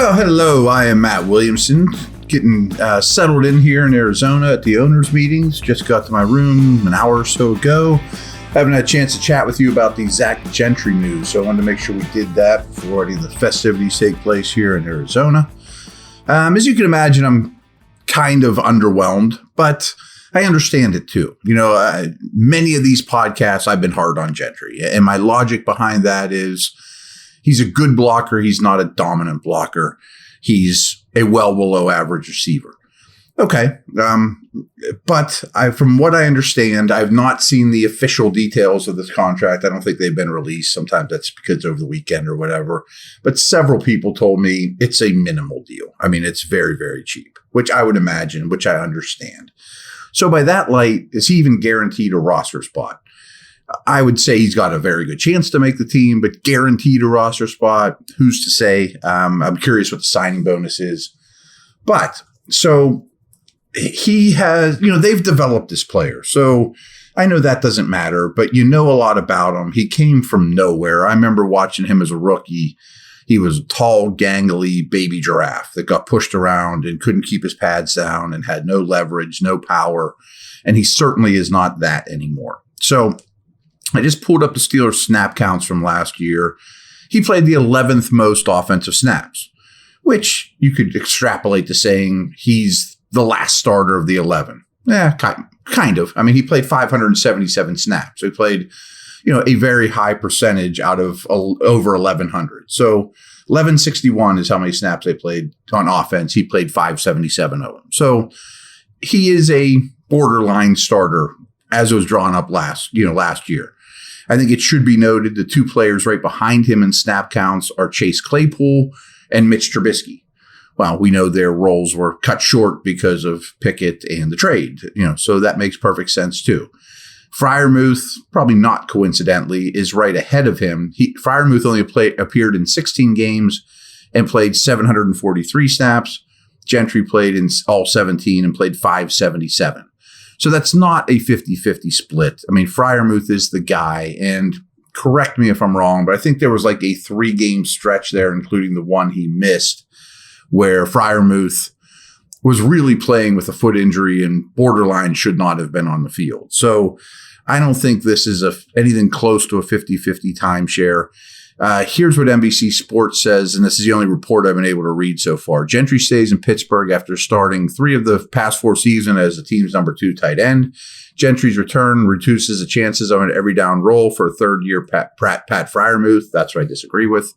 Well, hello, I am Matt Williamson, getting settled in here in Arizona at the owners' meetings. Just got to my room an hour or so ago. Haven't had a chance to chat with you about the Zach Gentry news, so I wanted to make sure we did that before any of the festivities take place here in Arizona. As you can imagine, I'm kind of underwhelmed, but I understand it too. You know, many of these podcasts, I've been hard on Gentry, and my logic behind that is he's a good blocker. He's not a dominant blocker. He's a well below average receiver. Okay. But from what I understand, I've not seen the official details of this contract. I don't think they've been released. Sometimes that's because over the weekend or whatever. But several people told me it's a minimal deal. I mean, it's very, very cheap, which I would imagine, which I understand. So by that light, is he even guaranteed a roster spot? I would say he's got a very good chance to make the team, but guaranteed a roster spot, who's to say? I'm curious what the signing bonus is. But so he has, you know, they've developed this player. So I know that doesn't matter, but you know a lot about him. He came from nowhere. I remember watching him as a rookie. He was a tall, gangly baby giraffe that got pushed around and couldn't keep his pads down and had no leverage, no power. And he certainly is not that anymore. So I just pulled up the Steelers snap counts from last year. He played the 11th most offensive snaps, which you could extrapolate to saying he's the last starter of the 11. Yeah, kind of. I mean, he played 577 snaps. So he played, you know, a very high percentage out of over 1,100. So 1,161 is how many snaps they played on offense. He played 577 of them. So he is a borderline starter as was drawn up last year. I think it should be noted the two players right behind him in snap counts are Chase Claypool and Mitch Trubisky. Well, we know their roles were cut short because of Pickett and the trade, you know, so that makes perfect sense too. Freiermuth, probably not coincidentally, is right ahead of him. Freiermuth only appeared in 16 games and played 743 snaps. Gentry played in all 17 and played 577. So that's not a 50-50 split. I mean, Freiermuth is the guy, and correct me if I'm wrong, but I think there was like a 3-game stretch there, including the one he missed, where Freiermuth was really playing with a foot injury and borderline should not have been on the field. So I don't think this is anything close to a 50-50 timeshare. Here's what NBC Sports says, and this is the only report I've been able to read so far. Gentry stays in Pittsburgh after starting 3 of the past 4 seasons as the team's number 2 tight end. Gentry's return reduces the chances of an every down role for a third-year Pat Freiermuth. That's what I disagree with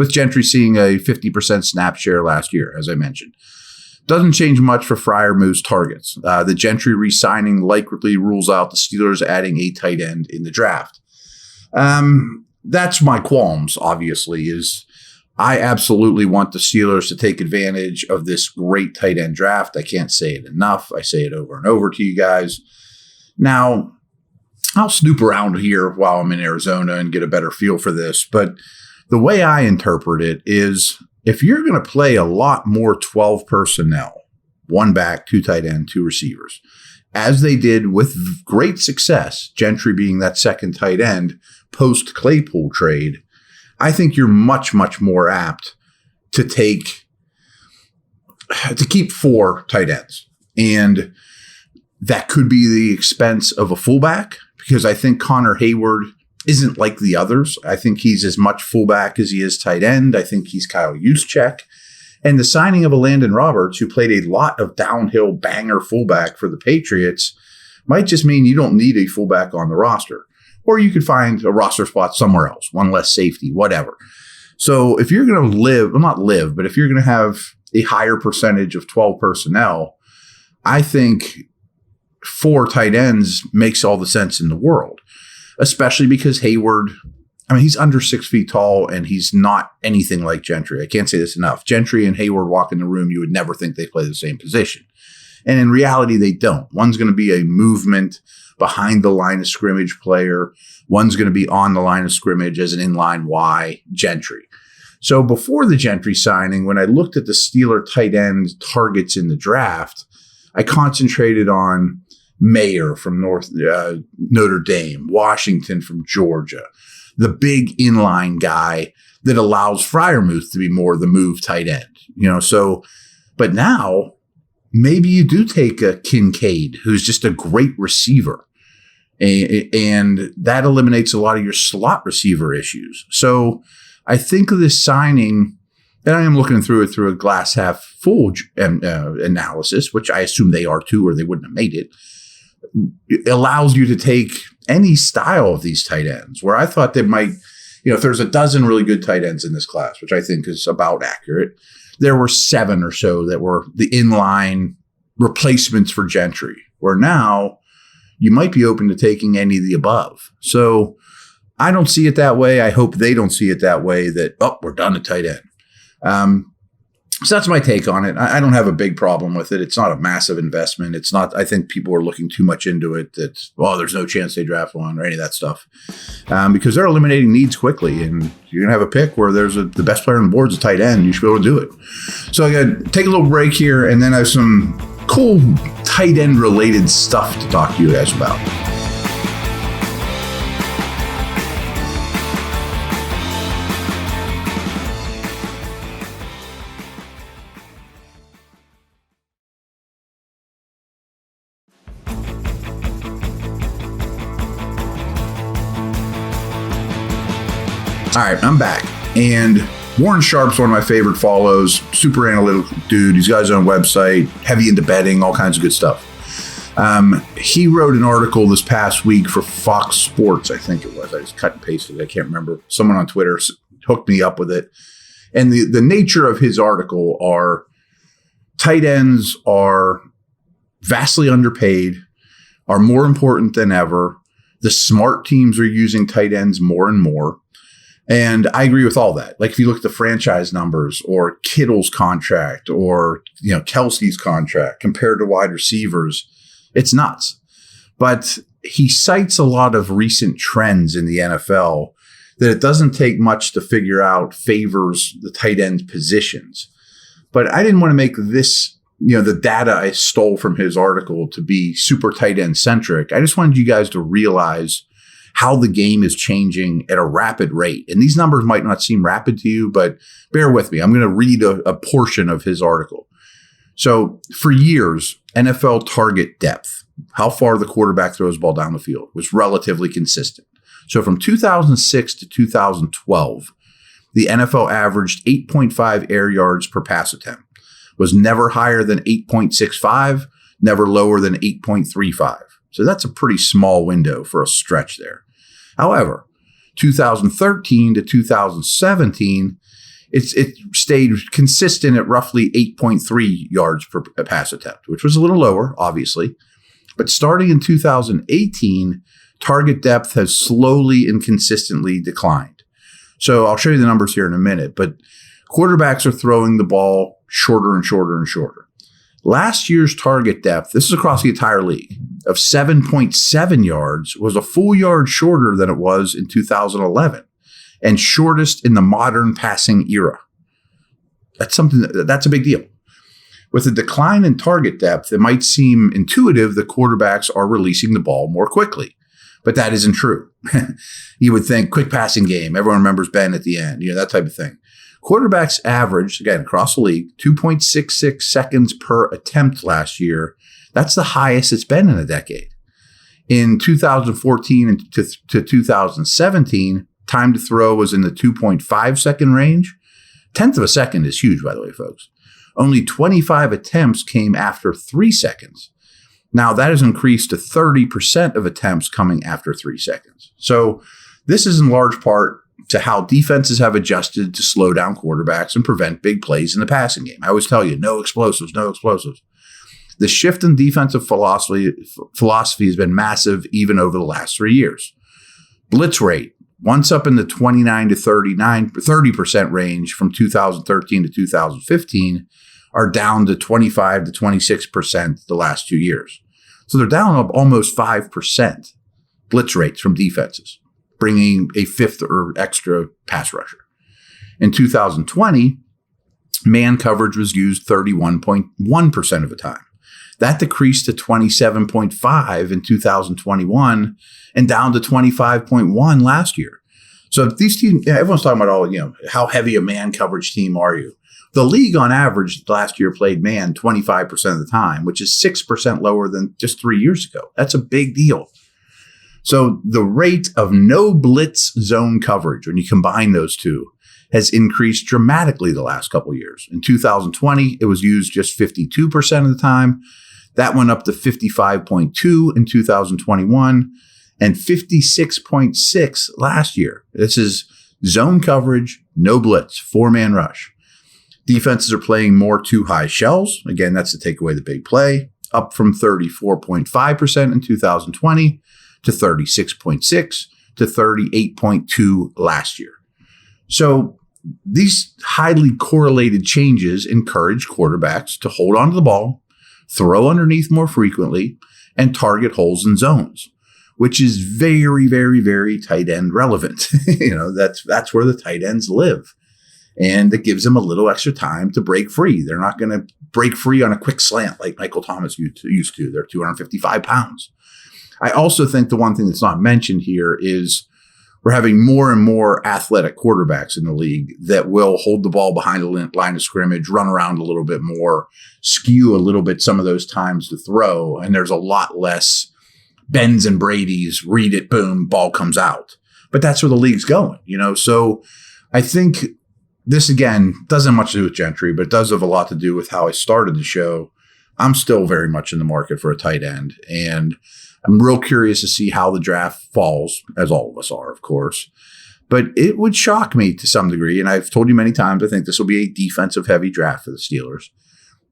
Gentry seeing a 50% snap share last year, as I mentioned. Doesn't change much for Freiermuth's targets. The Gentry re-signing likely rules out the Steelers adding a tight end in the draft. That's my qualms, obviously, is I absolutely want the Steelers to take advantage of this great tight end draft. I can't say it enough. I say it over and over to you guys. Now, I'll snoop around here while I'm in Arizona and get a better feel for this. But the way I interpret it is if you're going to play a lot more 12 personnel, 1 back, 2 tight end, 2 receivers, as they did with great success, Gentry being that second tight end post Claypool trade, I think you're much, much more apt to keep 4 tight ends. And that could be the expense of a fullback because I think Connor Hayward isn't like the others. I think he's as much fullback as he is tight end. I think he's Kyle Juszczyk. And the signing of a Landon Roberts, who played a lot of downhill banger fullback for the Patriots, might just mean you don't need a fullback on the roster. Or you could find a roster spot somewhere else, one less safety, whatever. So if you're going to but if you're going to have a higher percentage of 12 personnel, I think 4 tight ends makes all the sense in the world, especially because Hayward, I mean, he's under 6 feet tall and he's not anything like Gentry. I can't say this enough. Gentry and Hayward walk in the room, you would never think they play the same position. And in reality, they don't. One's going to be a movement behind the line of scrimmage player. One's going to be on the line of scrimmage as an inline Y, Gentry. So before the Gentry signing, when I looked at the Steeler tight end targets in the draft, I concentrated on Mayer from Notre Dame, Washington from Georgia, the big inline guy that allows Freiermuth to be more the move tight end. But now maybe you do take a Kincaid, who's just a great receiver, and that eliminates a lot of your slot receiver issues. So I think of this signing, and I am looking through it through a glass half full analysis, which I assume they are too, or they wouldn't have made it. It allows you to take any style of these tight ends, where I thought they might, if there's a dozen really good tight ends in this class, which I think is about accurate, there were 7 or so that were the inline replacements for Gentry, where now you might be open to taking any of the above. So I don't see it that way. I hope they don't see it that way, that, we're done at tight end. So that's my take on it. I don't have a big problem with it. It's not a massive investment. It's not, I think people are looking too much into it, that, there's no chance they draft one or any of that stuff, because they're eliminating needs quickly, and you're going to have a pick where there's the best player on the board is a tight end. You should be able to do it. So I got to take a little break here, and then I have some cool tight end related stuff to talk to you guys about. All right, I'm back. And Warren Sharp's one of my favorite follows. Super analytical dude. He's got his own website, heavy into betting, all kinds of good stuff. He wrote an article this past week for Fox Sports, I think it was. I just cut and pasted it. I can't remember. Someone on Twitter hooked me up with it. And the nature of his article are tight ends are vastly underpaid, are more important than ever. The smart teams are using tight ends more and more. And I agree with all that. Like if you look at the franchise numbers, or Kittle's contract, or Kelsey's contract compared to wide receivers, it's nuts. But he cites a lot of recent trends in the NFL that it doesn't take much to figure out favors the tight end positions. But I didn't want to make this, the data I stole from his article to be super tight end centric. I just wanted you guys to realize how the game is changing at a rapid rate. And these numbers might not seem rapid to you, but bear with me. I'm going to read a portion of his article. So for years, NFL target depth, how far the quarterback throws the ball down the field, was relatively consistent. So from 2006 to 2012, the NFL averaged 8.5 air yards per pass attempt, was never higher than 8.65, never lower than 8.35. So that's a pretty small window for a stretch there. However, 2013 to 2017, it stayed consistent at roughly 8.3 yards per pass attempt, which was a little lower, obviously. But starting in 2018, target depth has slowly and consistently declined. So I'll show you the numbers here in a minute, but quarterbacks are throwing the ball shorter and shorter and shorter. Last year's target depth, this is across the entire league, of 7.7 yards was a full yard shorter than it was in 2011, and shortest in the modern passing era. That's a big deal. With a decline in target depth, it might seem intuitive that quarterbacks are releasing the ball more quickly, but that isn't true. You would think quick passing game, everyone remembers Ben at the end, that type of thing. Quarterbacks averaged, again, across the league, 2.66 seconds per attempt last year. That's the highest it's been in a decade. In 2014 to 2017, time to throw was in the 2.5 second range. Tenth of a second is huge, by the way, folks. Only 25 attempts came after 3 seconds. Now, that has increased to 30% of attempts coming after 3 seconds. So this is in large part to how defenses have adjusted to slow down quarterbacks and prevent big plays in the passing game. I always tell you, no explosives, no explosives. The shift in defensive philosophy has been massive even over the last 3 years. Blitz rate, once up in the 29 to 30% range from 2013 to 2015, are down to 25 to 26% the last 2 years. So they're down up almost 5% blitz rates from defenses, bringing a fifth or extra pass rusher. In 2020, man coverage was used 31.1% of the time. That decreased to 27.5 in 2021 and down to 25.1 last year. So these teams, everyone's talking about, how heavy a man coverage team are you? The league on average last year played man 25% of the time, which is 6% lower than just 3 years ago. That's a big deal. So the rate of no blitz zone coverage, when you combine those two, has increased dramatically the last couple of years. In 2020, it was used just 52% of the time. That went up to 55.2 in 2021 and 56.6 last year. This is zone coverage, no blitz, 4-man rush. Defenses are playing more too high shells. Again, that's to take away the big play, up from 34.5% in 2020 to 36.6 to 38.2 last year. So these highly correlated changes encourage quarterbacks to hold onto the ball, throw underneath more frequently, and target holes in zones, which is very, very, very tight end relevant. That's where the tight ends live. And it gives them a little extra time to break free. They're not going to break free on a quick slant like Michael Thomas used to. They're 255 pounds. I also think the one thing that's not mentioned here is we're having more and more athletic quarterbacks in the league that will hold the ball behind the line of scrimmage, run around a little bit more, skew a little bit some of those times to throw. And there's a lot less Bens and Brady's, read it, boom, ball comes out. But that's where the league's going, So I think this, again, doesn't have much to do with Gentry, but it does have a lot to do with how I started the show. I'm still very much in the market for a tight end. And I'm real curious to see how the draft falls, as all of us are, of course. But it would shock me to some degree, and I've told you many times, I think this will be a defensive-heavy draft for the Steelers,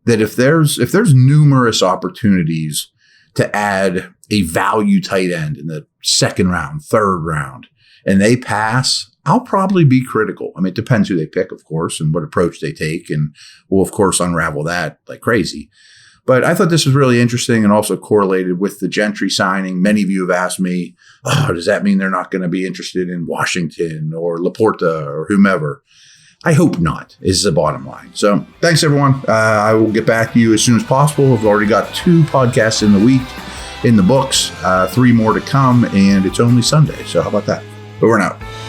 that if there's numerous opportunities to add a value tight end in the second round, third round, and they pass, I'll probably be critical. I mean, it depends who they pick, of course, and what approach they take, and we'll, of course, unravel that like crazy. But I thought this was really interesting and also correlated with the Gentry signing. Many of you have asked me, does that mean they're not going to be interested in Washington or Laporta or whomever? I hope not, is the bottom line. So thanks, everyone. I will get back to you as soon as possible. I've already got 2 podcasts in the week in the books, 3 more to come, and it's only Sunday. So how about that? Over and out.